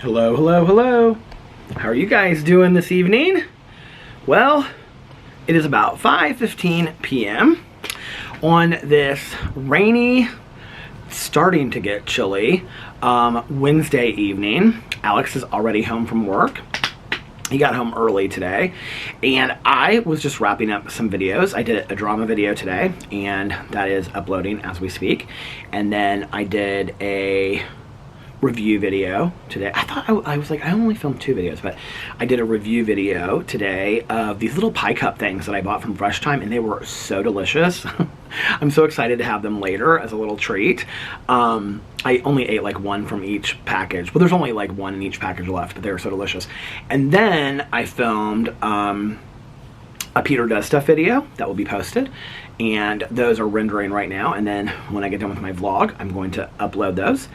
Hello, hello, hello. How are you guys doing this evening? Well, it is about 5:15 p.m. on this rainy, starting to get chilly, Wednesday evening. Alex is already home from work. He got home early today, and I was just wrapping up some videos. I did a drama video today, and that is uploading as we speak. And then I did a review video today. I was like, I only filmed 2 videos, but I did a review video today of these little pie cup things that I bought from Fresh Time, and they were so delicious. I'm so excited to have them later as a little treat. I only ate like 1 from each package, but there's only like 1 in each package left, but they were so delicious. And then I filmed a Peter Does Stuff video that will be posted, and those are rendering right now, and then when I get done with my vlog, I'm going to upload those.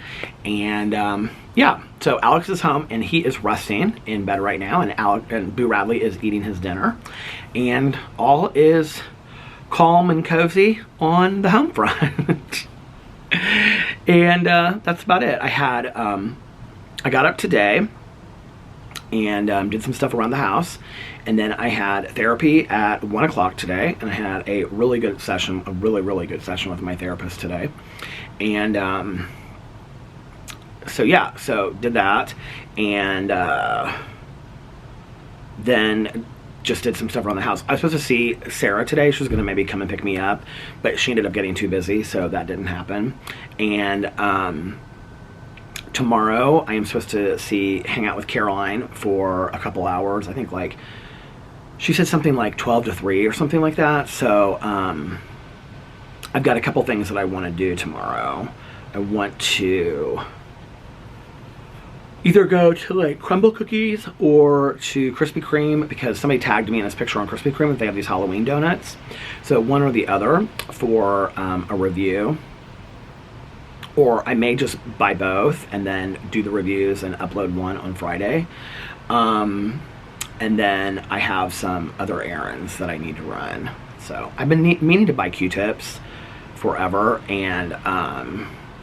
And yeah, so Alex is home and he is resting in bed right now, and Boo Radley is eating his dinner, and all is calm and cozy on the home front. And that's about it. I got up today and did some stuff around the house, and then I had therapy at 1 o'clock today, and I had a really good session, a really good session with my therapist today. And so yeah, so did that, and then just did some stuff around the house. I was supposed to see Sarah today. She was gonna maybe come and pick me up, but she ended up getting too busy, so that didn't happen. And tomorrow I am supposed to hang out with Caroline for a couple hours. I think like, she said something like 12 to 3 or something like that. So I've got a couple things that I want to do tomorrow. I want to either go to like Crumble Cookies or to Krispy Kreme, because somebody tagged me in this picture on Krispy Kreme that they have these Halloween donuts. So one or the other for a review. Or I may just buy both and then do the reviews and upload one on Friday. And then I have some other errands that I need to run. So I've been meaning to buy Q-tips forever, and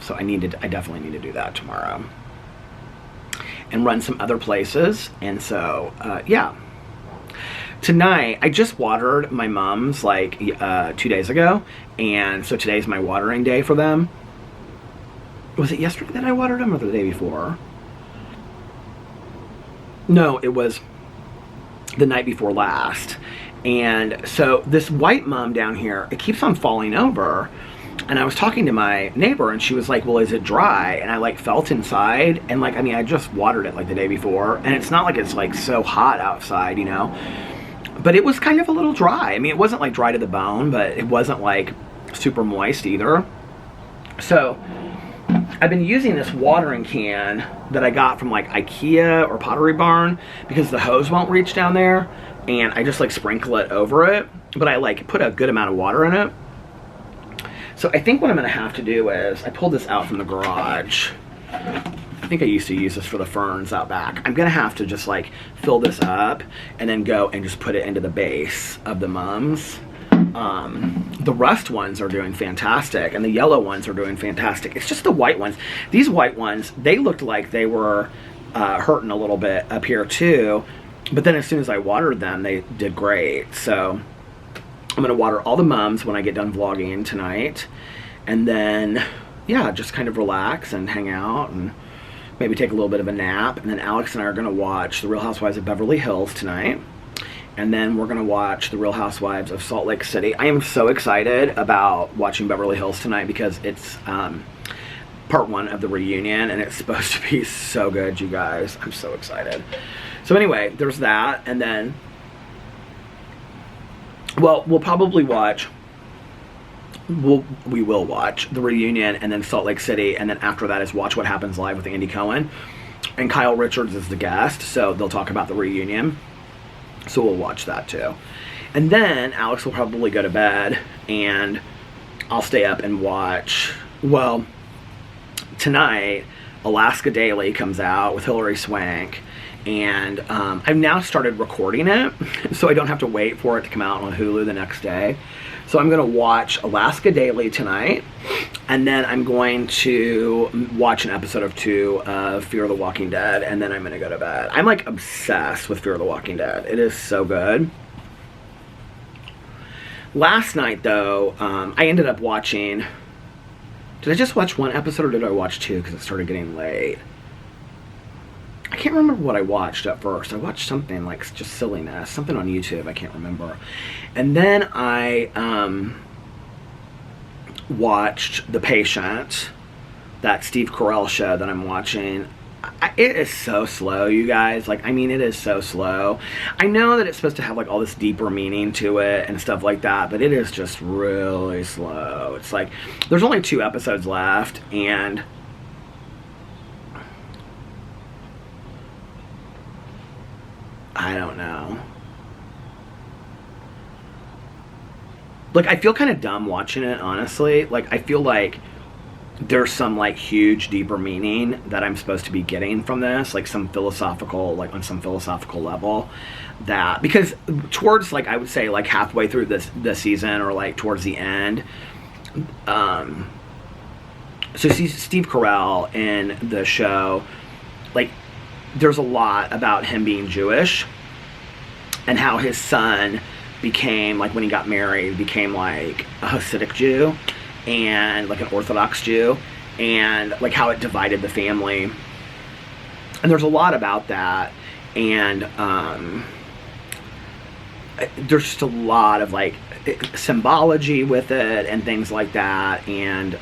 so I definitely need to do that tomorrow. And run some other places. And so, yeah. Tonight, I just watered my mom's like 2 days ago, and so today's my watering day for them. Was it yesterday that I watered them, or the day before? No, it was the night before last. And so this white mum down here, it keeps on falling over. And I was talking to my neighbor, and she was like, well, is it dry? And I like felt inside, and like, I mean, I just watered it like the day before, and it's not like it's like so hot outside, you know, but it was kind of a little dry. I mean, it wasn't like dry to the bone, but it wasn't like super moist either. So I've been using this watering can that I got from like IKEA or Pottery Barn, because the hose won't reach down there, and I just like sprinkle it over it, but I like put a good amount of water in it. So I think what I'm gonna have to do is, I pulled this out from the garage. I think I used to use this for the ferns out back. I'm gonna have to just like fill this up and then go and just put it into the base of the mums. The rust ones are doing fantastic, and the yellow ones are doing fantastic. It's just the white ones. These white ones, they looked like they were hurting a little bit up here too, but then as soon as I watered them, they did great. So I'm gonna water all the mums when I get done vlogging tonight, and then yeah, just kind of relax and hang out and maybe take a little bit of a nap. And then Alex and I are gonna watch The Real Housewives of Beverly Hills tonight. And then we're gonna watch The Real Housewives of Salt Lake City. I am so excited about watching Beverly Hills tonight, because it's part 1 of the reunion, and it's supposed to be so good, you guys. I'm so excited. So anyway, there's that, and then, well, we'll probably watch, we will watch the reunion, and then Salt Lake City, and then after that is Watch What Happens Live with Andy Cohen. And Kyle Richards is the guest, so they'll talk about the reunion. So we'll watch that too. And then Alex will probably go to bed, and I'll stay up and watch. Well, tonight Alaska Daily comes out with Hilary Swank, and I've now started recording it, so I don't have to wait for it to come out on Hulu the next day. So I'm going to watch Alaska Daily tonight, and then I'm going to watch an episode of 2 of Fear the Walking Dead, and then I'm going to go to bed. I'm like obsessed with Fear the Walking Dead. It is so good. Last night, though, I ended up watching... Did I just watch 1 episode, or did I watch 2 because it started getting late? I can't remember what I watched at first. I watched something like just silliness, something on YouTube, I can't remember. And then I watched The Patient, that Steve Carell show that I'm watching. It is so slow, you guys. Like, I mean, it is so slow. I know that it's supposed to have like all this deeper meaning to it and stuff like that, but it is just really slow. It's like, there's only 2 episodes left, and I don't know. Like, I feel kind of dumb watching it, honestly. Like, I feel like there's some, like, huge, deeper meaning that I'm supposed to be getting from this. Like, some philosophical, like, on some philosophical level. That, because towards, like, I would say, like, halfway through this season, or, like, towards the end, so Steve Carell in the show, like, there's a lot about him being Jewish and how his son became, like, when he got married, became like a Hasidic Jew and like an Orthodox Jew, and like how it divided the family. And there's a lot about that, and there's just a lot of like symbology with it and things like that, and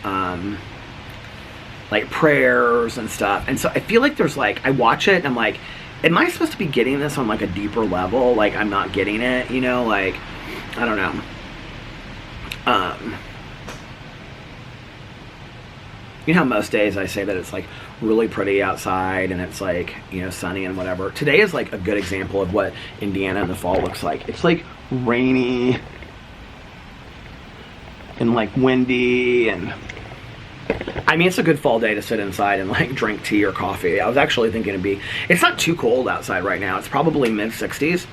like prayers and stuff. And so I feel like there's like, I watch it and I'm like, am I supposed to be getting this on like a deeper level? Like, I'm not getting it, you know, like, I don't know. You know how most days I say that it's like really pretty outside and it's like, you know, sunny and whatever. Today is like a good example of what Indiana in the fall looks like. It's like rainy and like windy, and I mean, it's a good fall day to sit inside and like drink tea or coffee. I was actually thinking it's not too cold outside right now. It's probably mid-60s.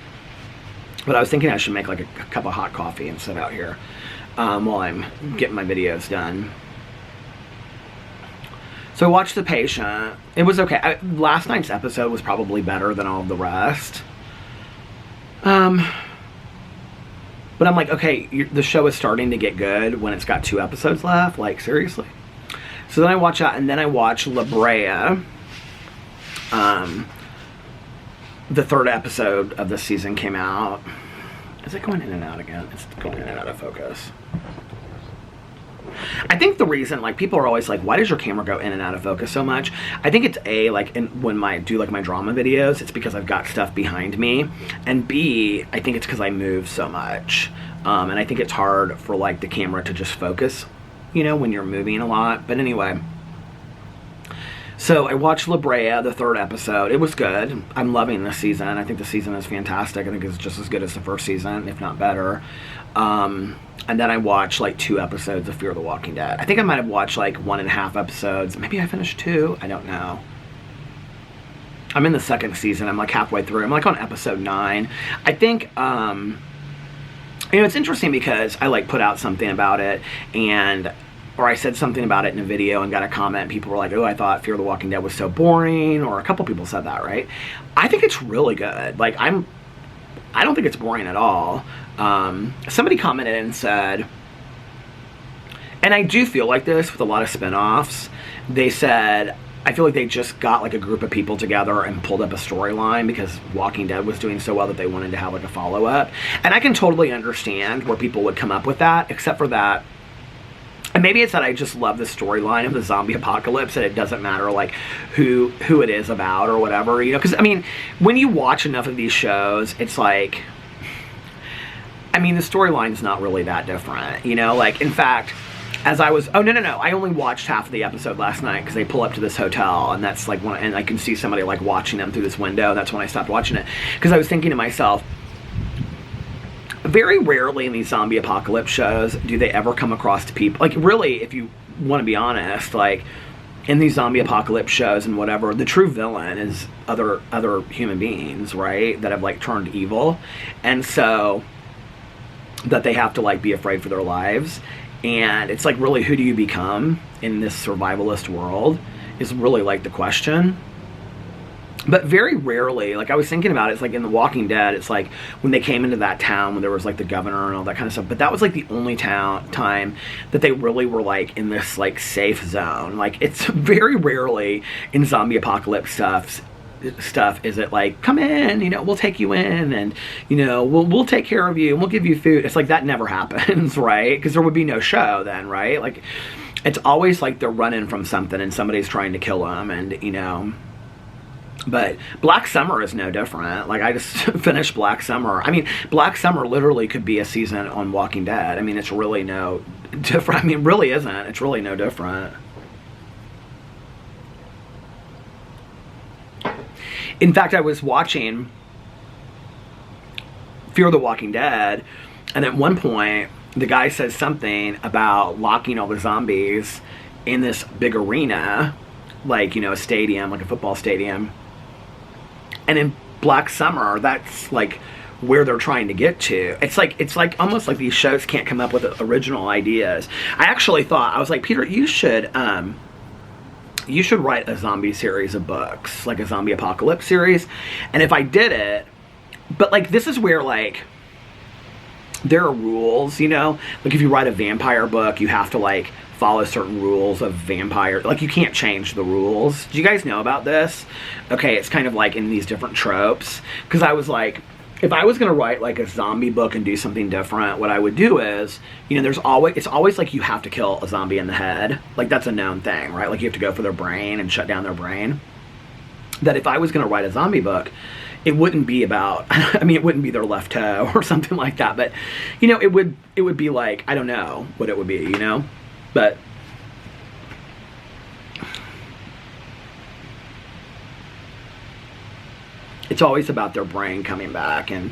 But I was thinking I should make like a cup of hot coffee and sit out here while I'm getting my videos done. So I watched The Patient. It was okay. Last night's episode was probably better than all of the rest. But I'm like, okay, the show is starting to get good when it's got 2 episodes left. Like, seriously? So then I watch that, and then I watch La Brea. The 3rd episode of the season came out. Is it going in and out again? It's going in and out of focus. I think the reason, like, people are always like, why does your camera go in and out of focus so much? I think it's A, like, when I do like my drama videos, it's because I've got stuff behind me, and B, I think it's because I move so much, and I think it's hard for like the camera to just focus, you know, when you're moving a lot. But anyway, so I watched La Brea, the 3rd episode. It was good. I'm loving this season. I think the season is fantastic. I think it's just as good as the first season, if not better. And then I watched like 2 episodes of Fear the Walking Dead. I think I might have watched like 1.5 episodes. Maybe I finished 2. I don't know. I'm in the 2nd season. I'm like halfway through. I'm like on episode 9. I think, you know, it's interesting because I like put out something about it, or I said something about it in a video and got a comment. People were like, oh, I thought Fear the Walking Dead was so boring, or a couple people said that, right? I think it's really good. Like, I don't think it's boring at all. Somebody commented and said, and I do feel like this with a lot of spinoffs, they said, I feel like they just got like a group of people together and pulled up a storyline because Walking Dead was doing so well that they wanted to have like a follow-up. And I can totally understand where people would come up with that, except for that, and maybe it's that I just love the storyline of the zombie apocalypse, and it doesn't matter like who it is about or whatever, you know, because I mean, when you watch enough of these shows, it's like, I mean, the storyline's not really that different, you know, like, in fact, as I was, I only watched half of the episode last night because they pull up to this hotel, and that's like and I can see somebody like watching them through this window. That's when I stopped watching it, because I was thinking to myself, very rarely in these zombie apocalypse shows do they ever come across to people, like, really, if you want to be honest, like, in these zombie apocalypse shows and whatever, the true villain is other human beings, right? That have like turned evil, and so that they have to like be afraid for their lives. And it's like, really, who do you become in this survivalist world is really like the question. But very rarely, like I was thinking about it, it's like in The Walking Dead, it's like when they came into that town when there was like the governor and all that kind of stuff, but that was like the only time that they really were like in this like safe zone. Like it's very rarely in zombie apocalypse stuff is it like, come in, you know, we'll take you in, and you know, we'll take care of you and we'll give you food. It's like that never happens, right? Because there would be no show then, right? Like it's always like they're running from something and somebody's trying to kill them, and you know. But Black Summer is no different. Like I just finished Black Summer. I mean, Black Summer literally could be a season on Walking Dead. I mean, it's really no different. I mean, it really isn't. It's really no different. In fact, I was watching Fear the Walking Dead, and at one point, the guy says something about locking all the zombies in this big arena, like, you know, a stadium, like a football stadium. And in Black Summer, that's like where they're trying to get to. It's like almost like these shows can't come up with original ideas. I actually thought, I was like, Peter, you should write a zombie series of books, like a zombie apocalypse series. And if I did it, but like this is where like there are rules, you know, like if you write a vampire book, you have to like follow certain rules of vampire, like you can't change the rules. Do you guys know about this? Okay, it's kind of like in these different tropes, because I was like, if I was going to write like a zombie book and do something different, what I would do is, you know, it's always like you have to kill a zombie in the head. Like that's a known thing, right? Like you have to go for their brain and shut down their brain. That if I was going to write a zombie book, it wouldn't be about, I mean, it wouldn't be their left toe or something like that. But, you know, it would be like, I don't know what it would be, you know? But it's always about their brain coming back, and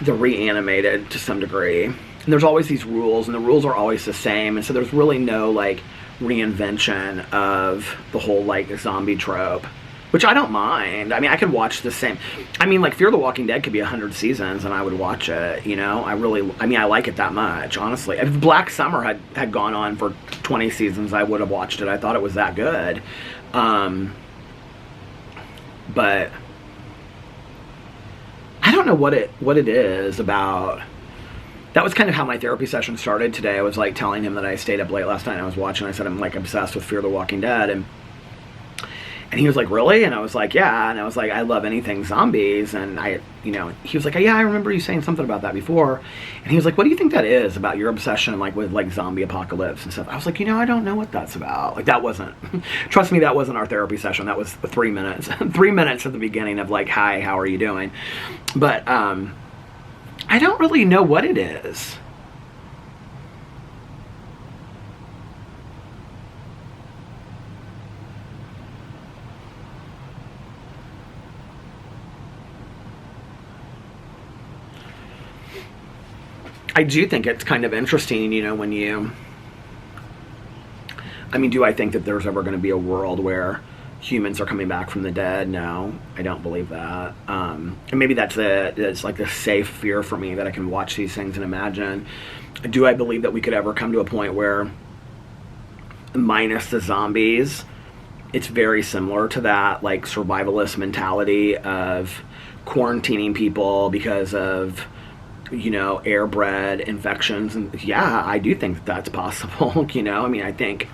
they're reanimated to some degree. And there's always these rules, and the rules are always the same. And so there's really no like reinvention of the whole like zombie trope, which I don't mind. I mean, I could watch the same. I mean, like Fear the Walking Dead could be 100 seasons and I would watch it, you know? I like it that much, honestly. If Black Summer had gone on for 20 seasons, I would have watched it. I thought it was that good. But I don't know what it is about. That was kind of how my therapy session started today. I was like telling him that I stayed up late last night and I was watching. I said I'm like obsessed with Fear the Walking Dead, and he was like, really? And I was like, yeah. And I was like, I love anything zombies. And he was like, yeah, I remember you saying something about that before. And he was like, what do you think that is about your obsession like with like zombie apocalypse and stuff? I was like, I don't know what that's about. Like that wasn't, trust me, that wasn't our therapy session. That was 3 minutes, 3 minutes at the beginning of like, hi, how are you doing? But, I don't really know what it is. I do think it's kind of interesting, you know, when do I think that there's ever going to be a world where humans are coming back from the dead? No, I don't believe that. And maybe it's like a safe fear for me that I can watch these things and imagine. Do I believe that we could ever come to a point where, minus the zombies, it's very similar to that like survivalist mentality of quarantining people because of, you know, air-bred infections? And yeah, I do think that's possible. You know, I mean, I think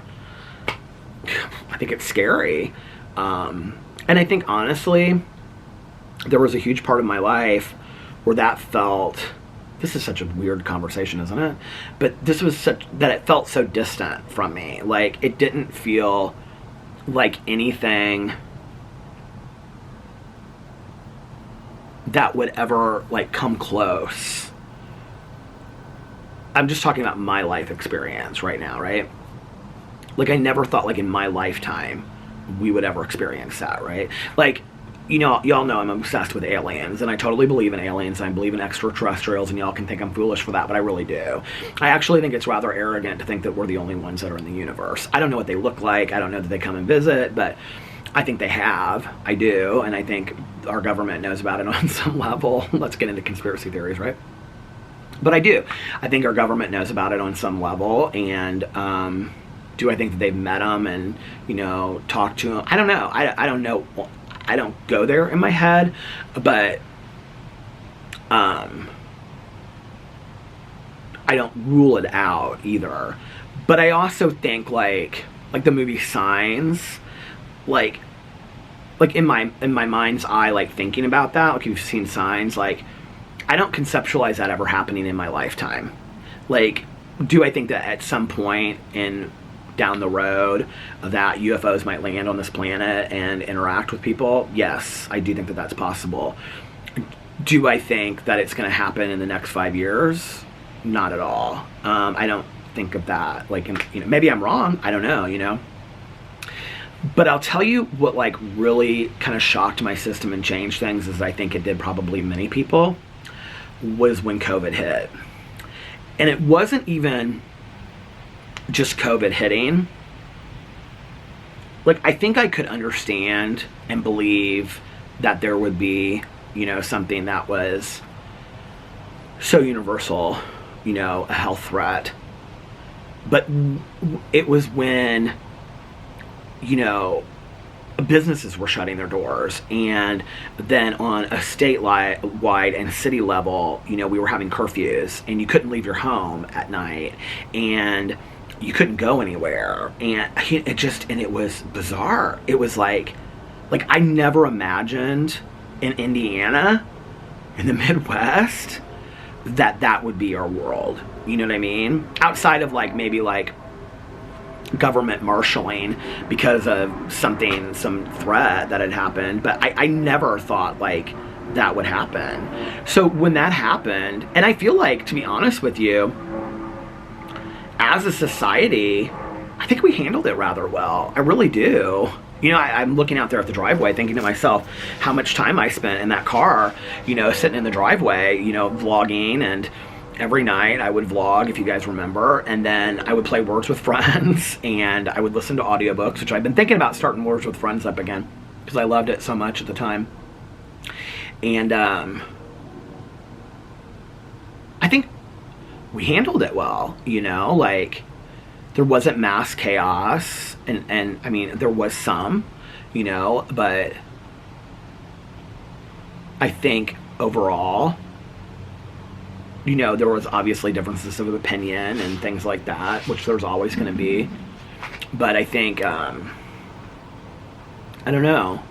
it's scary. And I think honestly, there was a huge part of my life where that felt, this is such a weird conversation, isn't it? But this was that it felt so distant from me. Like it didn't feel like anything that would ever like come close. I'm just talking about my life experience right now, right? Like I never thought like in my lifetime we would ever experience that, right? Like y'all know I'm obsessed with aliens, and I totally believe in aliens. I believe in extraterrestrials, and y'all can think I'm foolish for that, but I really do. I actually think it's rather arrogant to think that we're the only ones that are in the universe. I don't know what they look like. I don't know that they come and visit, but I think they have. I do, and I think our government knows about it on some level. Let's get into conspiracy theories, right? But I do. I think our government knows about it on some level, and do I think that they've met them and, talked to them? I don't know. I don't know. I don't go there in my head, but I don't rule it out either. But I also think like the movie Signs, like in my mind's eye, like thinking about that, like you've seen Signs, like I don't conceptualize that ever happening in my lifetime. Like, do I think that at some point down the road that UFOs might land on this planet and interact with people? Yes, I do think that that's possible. Do I think that it's going to happen in the next 5 years? Not at all. I don't think of that. Like, maybe I'm wrong. I don't know, But I'll tell you what, like, really kind of shocked my system and changed things, as I think it did probably many people, was when COVID hit. And it wasn't even just COVID hitting. Like, I think I could understand and believe that there would be, something that was so universal, a health threat. But it was when, businesses were shutting their doors, and then on a statewide and city level, we were having curfews, and you couldn't leave your home at night, and you couldn't go anywhere, and it was bizarre. It was like I never imagined in Indiana, in the Midwest, that would be our world. You know what I mean? Outside of maybe government marshaling because of some threat that had happened, but I never thought that would happen. So when that happened, and I feel like, to be honest with you, as a society, I think we handled it rather well. I really do. I'm looking out there at the driveway thinking to myself how much time I spent in that car, sitting in the driveway, vlogging, and every night I would vlog, if you guys remember, and then I would play Words with Friends, and I would listen to audiobooks, which I've been thinking about starting Words with Friends up again, because I loved it so much at the time. And I think we handled it well, there wasn't mass chaos, and I mean, there was some, but I think overall, there was obviously differences of opinion and things like that, which there's always going to be, but I think, I don't know.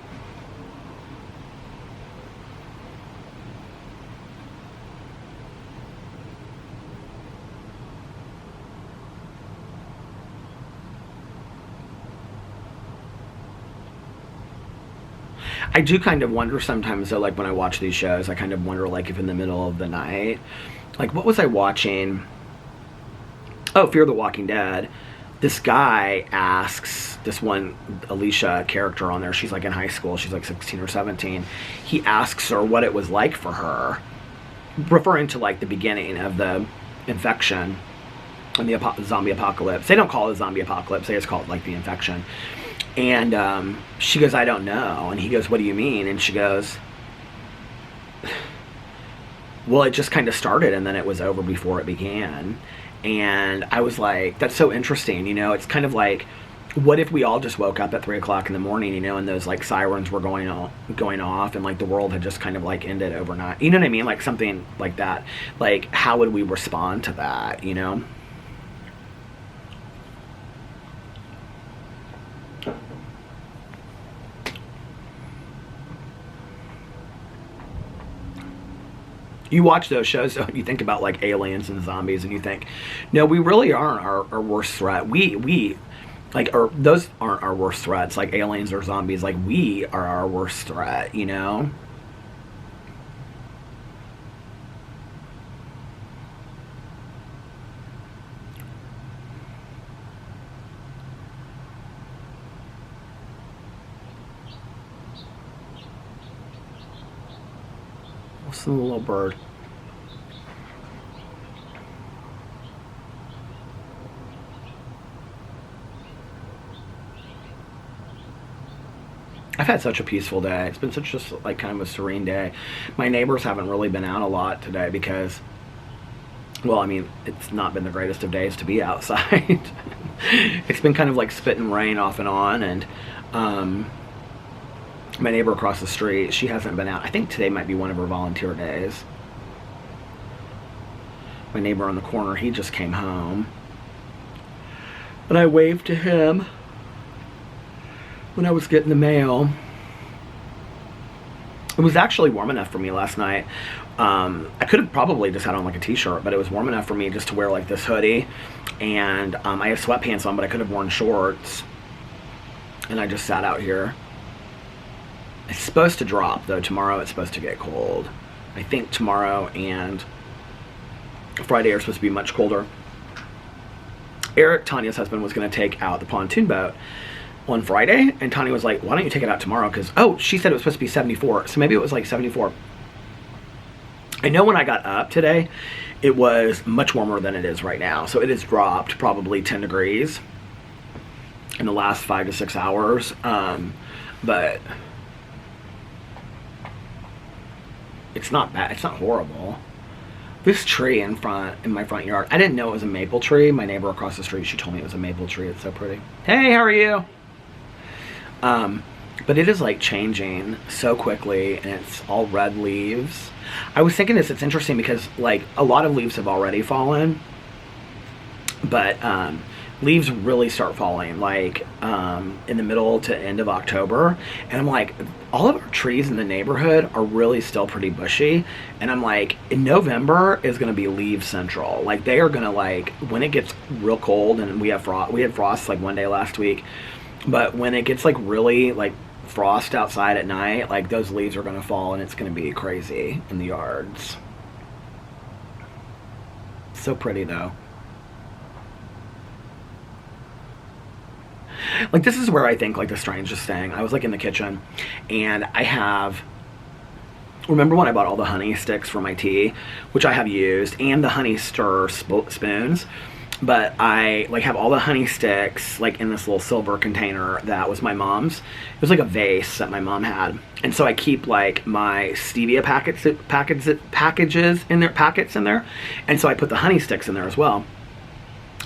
I do kind of wonder sometimes, though, when I watch these shows, I kind of wonder, if in the middle of the night, what was I watching? Oh, Fear the Walking Dead. This guy asks, this one Alicia character on there, she's in high school, she's 16 or 17. He asks her what it was like for her, referring to the beginning of the infection and the zombie apocalypse. They don't call it a zombie apocalypse, they just call it the infection. And she goes, I don't know. And he goes, what do you mean? And she goes, well, it just kind of started and then it was over before it began. And I was like, that's so interesting. It's kind of what if we all just woke up at 3 o'clock in the morning, and those sirens were going off, and the world had just kind of ended overnight. You know what I mean? Something like that. How would we respond to that, You watch those shows, and you think about aliens and zombies, and you think, no, we really aren't our worst threat. Or those aren't our worst threats, aliens or zombies. We are our worst threat, Listen to the little bird. I've had such a peaceful day. It's been such just like kind of a serene day. My neighbors haven't really been out a lot today because, well, I mean, it's not been the greatest of days to be outside. It's been kind of like spit and rain off and on, and my neighbor across the street, she hasn't been out. I think today might be one of her volunteer days. My neighbor on the corner, he just came home, and I waved to him when I was getting the mail. It was actually warm enough for me last night. I could have probably just had on like a t-shirt, but it was warm enough for me just to wear like this hoodie, and I have sweatpants on, but I could have worn shorts, and I just sat out here. It's supposed to drop though. Tomorrow it's supposed to get cold. I think tomorrow and Friday are supposed to be much colder. Eric, Tanya's husband, was going to take out the pontoon boat on Friday, and Tanya was like, why don't you take it out tomorrow? Because, oh, she said it was supposed to be 74, so maybe it was like 74. I know when I got up today, it was much warmer than it is right now, so it has dropped probably 10 degrees in the last 5 to 6 hours, but it's not bad. It's not horrible. This tree in my front yard, I didn't know it was a maple tree. My neighbor across the street, she told me it was a maple tree. It's so pretty. Hey, how are you? But it is like changing so quickly, and it's all red leaves. I was thinking this, it's interesting because like a lot of leaves have already fallen, but leaves really start falling like in the middle to end of October, and I'm like, all of our trees in the neighborhood are really still pretty bushy, and I'm like, in November is going to be leaf central. Like they are going to, like, when it gets real cold, and we had frost like one day last week, but when it gets like really like frost outside at night, like those leaves are going to fall, and it's going to be crazy in the yards. So pretty though. Like this is where I think like the strangest thing, I was like in the kitchen, and remember when I bought all the honey sticks for my tea, which I have used, and the honey stir spoons, but I like have all the honey sticks like in this little silver container that was my mom's. It was like a vase that my mom had, and so I keep like my stevia packets in there, and so I put the honey sticks in there as well.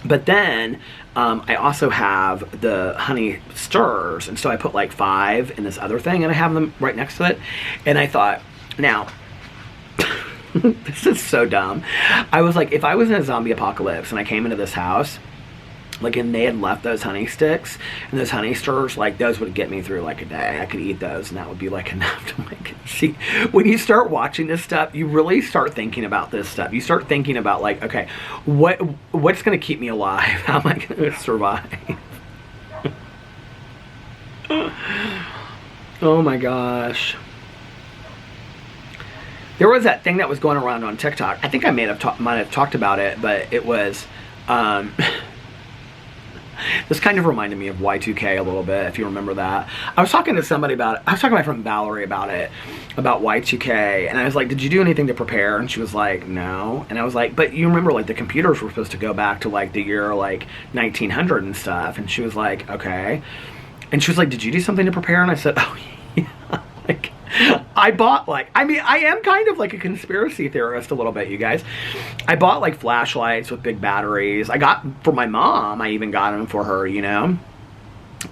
But then I also have the honey stirs, and so I put like 5 in this other thing, and I have them right next to it. And I thought, now this is so dumb. I was like, if I was in a zombie apocalypse and I came into this house, like, and they had left those honey sticks and those honey stirs, like, those would get me through like a day. I could eat those, and that would be like enough to make it. See, when you start watching this stuff, you really start thinking about this stuff. You start thinking about like, okay, what's going to keep me alive? How am I going to survive? Oh my gosh. There was that thing that was going around on TikTok. I think I might have talked about it, but it was this kind of reminded me of Y2K a little bit, if you remember that. I was talking to somebody about it. I was talking to my friend Valerie about it, about Y2K, and I was like, did you do anything to prepare? And she was like, no. And I was like, but you remember, like, the computers were supposed to go back to, like, the year, like, 1900 and stuff. And she was like, okay. And she was like, did you do something to prepare? And I said, oh, yeah. Like, I bought, like, I mean, I am kind of like a conspiracy theorist a little bit, you guys. I bought like flashlights with big batteries. I got, for my mom, I even got them for her, you know.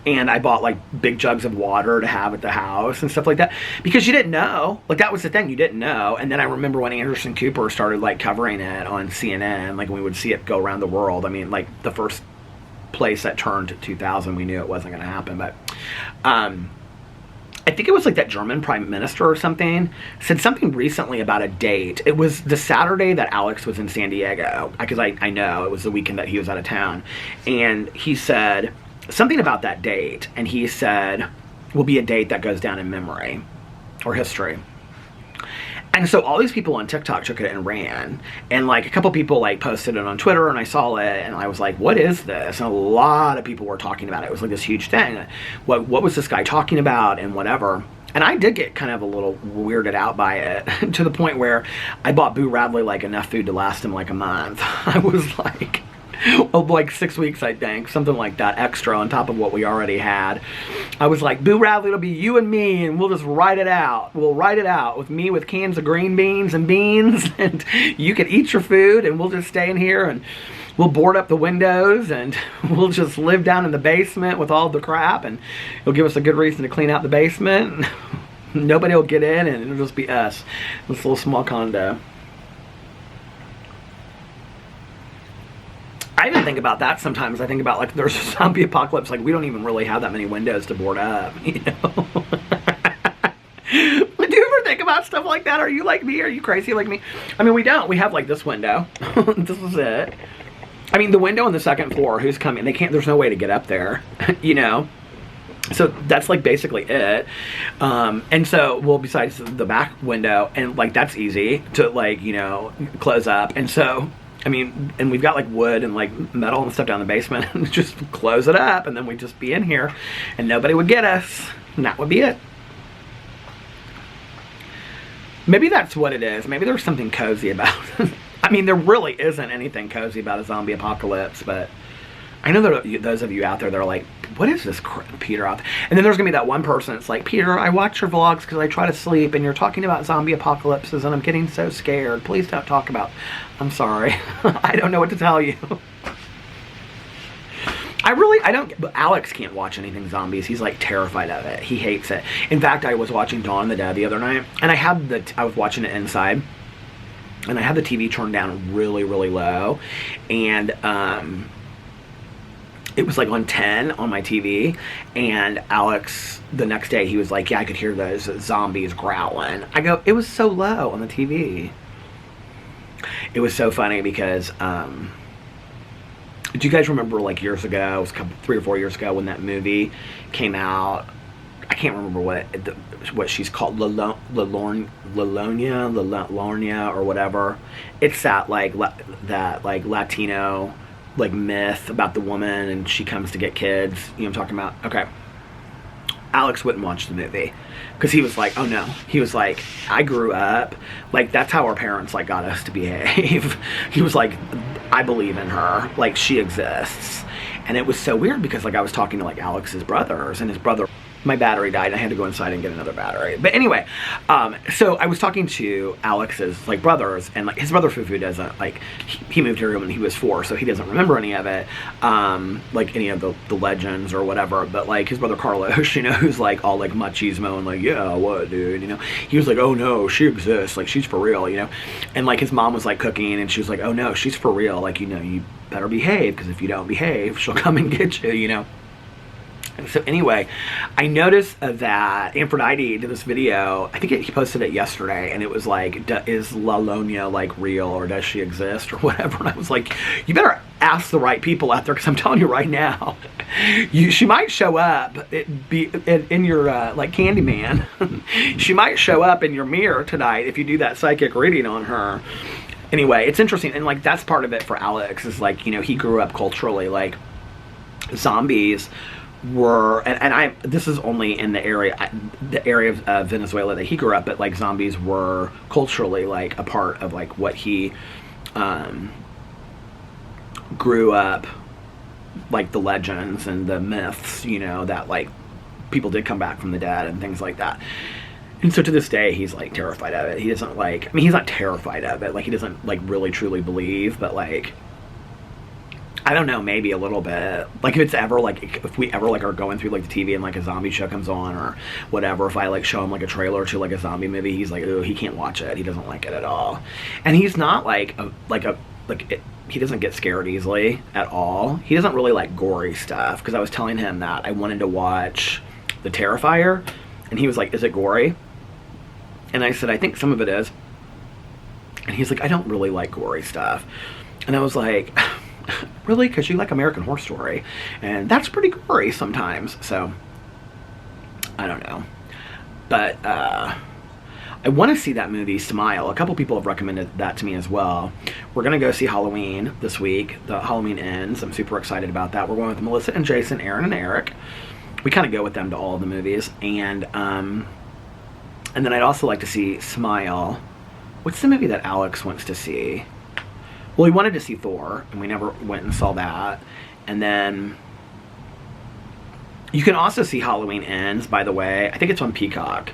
And I bought like big jugs of water to have at the house and stuff like that, because you didn't know. Like, that was the thing, you didn't know. And then I remember when Anderson Cooper started like covering it on CNN, like we would see it go around the world. I mean, like the first place that turned 2000, we knew it wasn't going to happen. But I think it was like that German prime minister or something said something recently about a date. It was the Saturday that Alex was in San Diego, because I know it was the weekend that he was out of town. And he said something about that date, and he said, will be a date that goes down in memory or history. And so all these people on TikTok took it and ran, and like a couple people like posted it on Twitter, and I saw it, and I was like, what is this? And a lot of people were talking about it. It was like this huge thing. What was this guy talking about, and whatever. And I did get kind of a little weirded out by it to the point where I bought Boo Radley like enough food to last him like a month. I was like, oh, like 6 weeks, I think, something like that, extra on top of what we already had. I was like, Boo Radley, it'll be you and me, and we'll just ride it out. We'll ride it out with me with cans of green beans and beans, and you can eat your food, and we'll just stay in here, and we'll board up the windows, and we'll just live down in the basement with all the crap, and it'll give us a good reason to clean out the basement. Nobody will get in, and it'll just be us, this little small condo. I even think about that sometimes. I think about, like, there's a zombie apocalypse, like, we don't even really have that many windows to board up, you know? Do you ever think about stuff like that? Are you like me? Are you crazy like me? I mean, we don't. We have, like, this window. This is it. I mean, the window on the second floor, who's coming? They can't, there's no way to get up there, you know? So that's, like, basically it. And so, well, besides the back window, and, like, that's easy to, like, you know, close up. And so, I mean, and we've got, like, wood and, like, metal and stuff down the basement, and just close it up, and then we'd just be in here, and nobody would get us, and that would be it. Maybe that's what it is. Maybe there's something cozy about it. I mean, there really isn't anything cozy about a zombie apocalypse, but I know there are those of you out there that are like, what is this Peter out there? And then there's going to be that one person that's like, Peter, I watch your vlogs because I try to sleep, and you're talking about zombie apocalypses, and I'm getting so scared. Please don't talk about... I'm sorry. I don't know what to tell you. I don't... But Alex can't watch anything zombies. He's, like, terrified of it. He hates it. In fact, I was watching Dawn of the Dead the other night, and I was watching it inside, and I had the TV turned down really, really low, and, it was like on 10 on my TV, and Alex, the next day, he was like, yeah, I could hear those zombies growling. I go, it was so low on the TV. It was so funny because, do you guys remember, like, years ago, it was 3 or 4 years ago, when that movie came out? I can't remember what she's called, Lornia, or whatever. It's that, like, Latino, like, myth about the woman, and she comes to get kids. You know what I'm talking about? Okay. Alex wouldn't watch the movie because he was like, oh no. He was like, I grew up, like, that's how our parents, like, got us to behave. He was like, I believe in her, like, she exists. And it was so weird because, like, I was talking to, like, Alex's brothers, and his brother, my battery died, and I had to go inside and get another battery. But anyway, so I was talking to Alex's, like, brothers, and, like, his brother Fufu doesn't, like, he moved here when he was 4, so he doesn't remember any of it, like, any of the legends or whatever. But, like, his brother Carlos, you know, who's, like, all, like, machismo and, like, yeah, what, dude, you know, he was like, oh no, she exists, like, she's for real, you know. And, like, his mom was, like, cooking, and she was like, oh no, she's for real, like, you know, you better behave, because if you don't behave, she'll come and get you, you know. So anyway, I noticed that Aphrodite did this video. I think he posted it yesterday, and it was like, is Lalonia, like, real, or does she exist, or whatever? And I was like, you better ask the right people out there, because I'm telling you right now, she might show up in your, like, Candyman. She might show up in your mirror tonight if you do that psychic reading on her. Anyway, it's interesting, and, like, that's part of it for Alex, is, like, you know, he grew up culturally, like, zombies were, and this is only in the area of Venezuela that he grew up, but, like, zombies were culturally, like, a part of, like, what he grew up, like, the legends and the myths, you know, that, like, people did come back from the dead and things like that. And so to this day, he's, like, terrified of it. He doesn't, like, I mean, he's not terrified of it, like, he doesn't, like, really truly believe, but, like, I don't know, maybe a little bit. Like, if it's ever, like, if we ever, like, are going through, like, the TV and, like, a zombie show comes on or whatever, if I, like, show him, like, a trailer to, like, a zombie movie, he's like, oh, he can't watch it. He doesn't like it at all. And he's not, he doesn't get scared easily at all. He doesn't really like gory stuff, because I was telling him that I wanted to watch The Terrifier, and he was like, is it gory? And I said, I think some of it is. And he's like, I don't really like gory stuff. And I was like, really? Because you like American Horror Story, and that's pretty gory sometimes. So I don't know, but I want to see that movie Smile. A couple people have recommended that to me as well. We're gonna go see Halloween this week. The Halloween Ends. I'm super excited about that. We're going with Melissa and Jason, Aaron and Eric. We kind of go with them to all of the movies, and And then I'd also like to see Smile. What's the movie that Alex wants to see? Well, he wanted to see Thor, and we never went and saw that. And then you can also see Halloween Ends, by the way. I think it's on Peacock.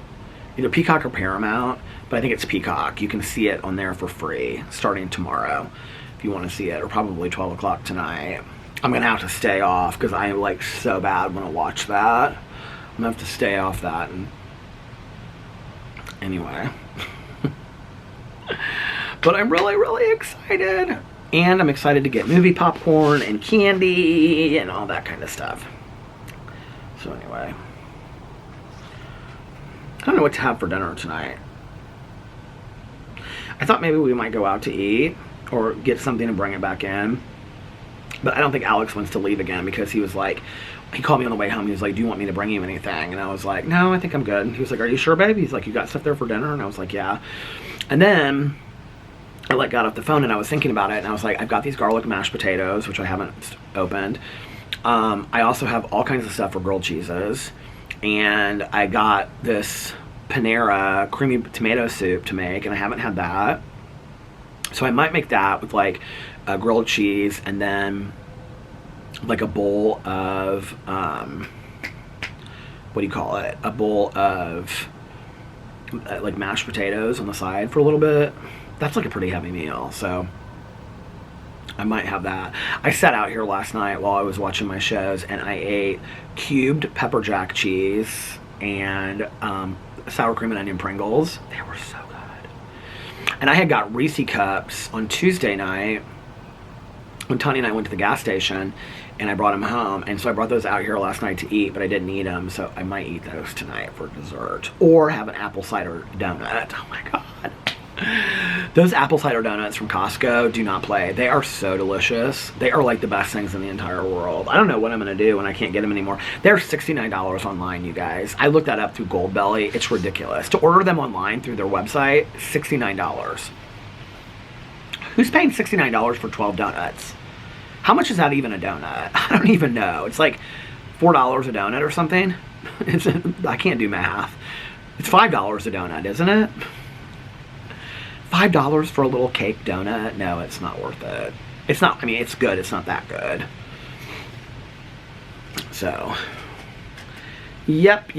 Either Peacock or Paramount, but I think it's Peacock. You can see it on there for free starting tomorrow if you want to see it, or probably 12 o'clock tonight. I'm going to have to stay off because I like so bad want to watch that. I'm going to have to stay off that. And anyway. But I'm really, really excited. And I'm excited to get movie popcorn and candy and all that kind of stuff. So anyway. I don't know what to have for dinner tonight. I thought maybe we might go out to eat or get something and bring it back in. But I don't think Alex wants to leave again because he was like, he called me on the way home. He was like, do you want me to bring you anything? And I was like, no, I think I'm good. And he was like, are you sure, babe? He's like, you got stuff there for dinner? And I was like, yeah. And then I like got off the phone and I was thinking about it and I was like, I've got these garlic mashed potatoes, which I haven't opened. I also have all kinds of stuff for grilled cheeses. And I got this Panera creamy tomato soup to make and I haven't had that. So I might make that with like a grilled cheese and then like a bowl of, what do you call it? A bowl of like mashed potatoes on the side for a little bit. That's like a pretty heavy meal, so I might have that. I sat out here last night while I was watching my shows and I ate cubed pepper jack cheese and sour cream and onion Pringles. They were so good. And I had got Reese cups on Tuesday night when Tony and I went to the gas station and I brought them home. And so I brought those out here last night to eat, but I didn't eat them. So I might eat those tonight for dessert or have an apple cider donut. Oh my God. Those apple cider donuts from Costco do not play. They are so delicious. They are like the best things in the entire world. I don't know what I'm going to do when I can't get them anymore. They're $69 online, you guys. I looked that up through Goldbelly. It's ridiculous. To order them online through their website, $69. Who's paying $69 for 12 donuts? How much is that even a donut? I don't even know. It's like $4 a donut or something. I can't do math. It's $5 a donut, isn't it? $5 for a little cake donut? No, it's not worth it. It's not, I mean, it's good. It's not that good. So, yep.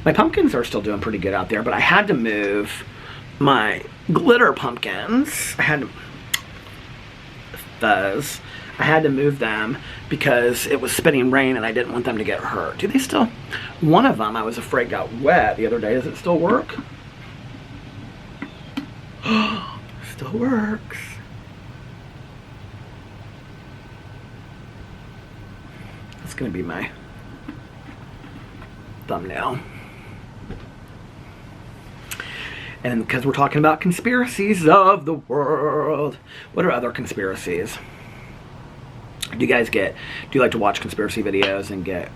My pumpkins are still doing pretty good out there, but I had to move my glitter pumpkins. I had to move them because it was spitting rain and I didn't want them to get hurt. Do they still? One of them I was afraid got wet the other day. Does it still work? Still works. That's gonna be my thumbnail. And because we're talking about conspiracies of the world, what are other conspiracies? Do you like to watch conspiracy videos and get...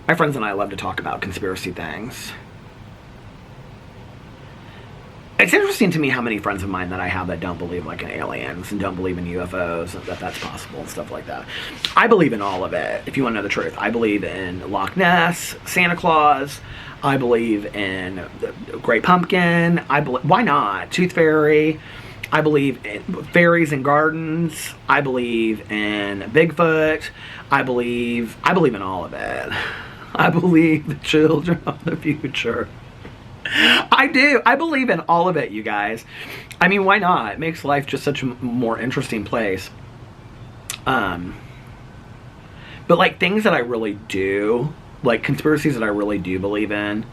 My friends and I love to talk about conspiracy things. It's interesting to me how many friends of mine that I have that don't believe like in aliens and don't believe in UFOs and that that's possible and stuff like that. I believe in all of it, if you want to know the truth. I believe in Loch Ness, Santa Claus. I believe in the Great Pumpkin. Why not? Tooth Fairy. I believe in fairies and gardens. I believe in Bigfoot. I believe in all of it. I believe the children of the future. I do. I believe in all of it, you guys. I mean, why not? It makes life just such a more interesting place. But like things that I really do, like conspiracies that I really do believe in,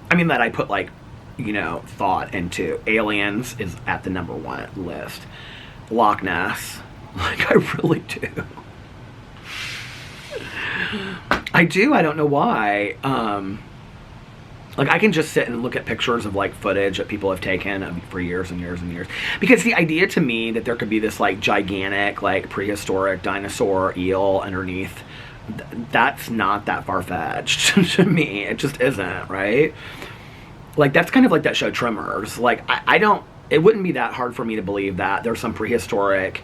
I mean that I put like, you know, thought into. Aliens is at the #1 list. Loch Ness, like I really do. I do. I don't know why. Like I can just sit and look at pictures of like footage that people have taken for years and years and years. Because the idea to me that there could be this like gigantic, like prehistoric dinosaur eel underneath, that's not that far-fetched to me. It just isn't, right? Like that's kind of like that show Tremors. Like I don't, it wouldn't be that hard for me to believe that there's some prehistoric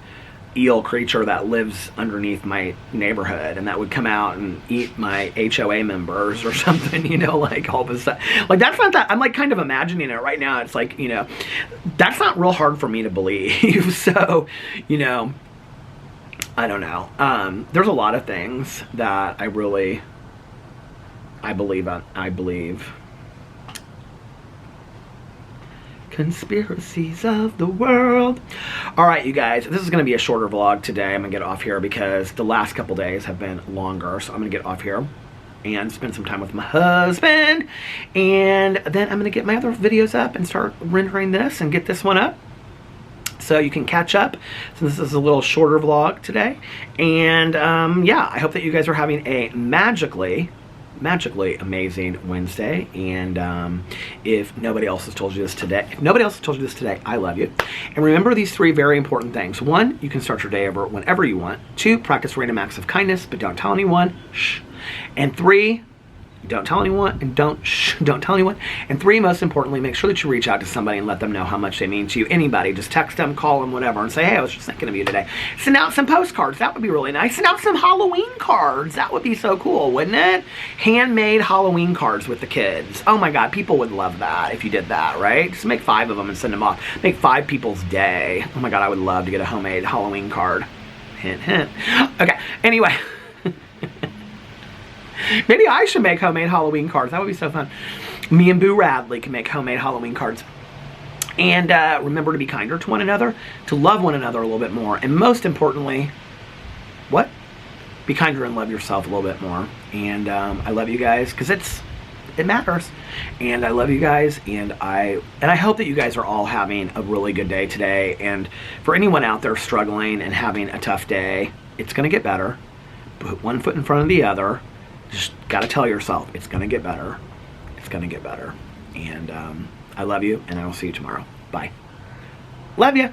eel creature that lives underneath my neighborhood and that would come out and eat my HOA members or something, you know, like all of a sudden. Like, that's not that, I'm like kind of imagining it right now. It's like, you know, that's not real hard for me to believe. So, you know, I don't know. There's a lot of things that I believe. Conspiracies of the world. All right, you guys, this is going to be a shorter vlog today. I'm going to get off here because the last couple days have been longer. So I'm going to get off here and spend some time with my husband. And then I'm going to get my other videos up and start rendering this and get this one up, so you can catch up. So this is a little shorter vlog today. And yeah, I hope that you guys are having a magically amazing Wednesday. And if nobody else has told you this today, I love you. And remember these 3 very important things. 1, you can start your day over whenever you want. 2, practice random acts of kindness, but don't tell anyone. Shh. And 3, don't tell anyone, and don't tell anyone. And 3, most importantly, make sure that you reach out to somebody and let them know how much they mean to you. Anybody, just text them, call them, whatever, and say, hey, I was just thinking of you today. Send out some postcards. That would be really nice. Send out some Halloween cards. That would be so cool, wouldn't it? Handmade Halloween cards with the kids. Oh my God, people would love that if you did that, right? Just make 5 of them and send them off. Make 5 people's day. Oh my God, I would love to get a homemade Halloween card. Hint, hint. Okay, anyway. Maybe I should make homemade Halloween cards. That would be so fun. Me and Boo Radley can make homemade Halloween cards. And remember to be kinder to one another, to love one another a little bit more. And most importantly, what? Be kinder and love yourself a little bit more. And I love you guys because it matters. And I love you guys. And I hope that you guys are all having a really good day today. And for anyone out there struggling and having a tough day, it's going to get better. Put one foot in front of the other. Just gotta tell yourself, it's gonna get better. It's gonna get better. And I love you, and I will see you tomorrow. Bye. Love you.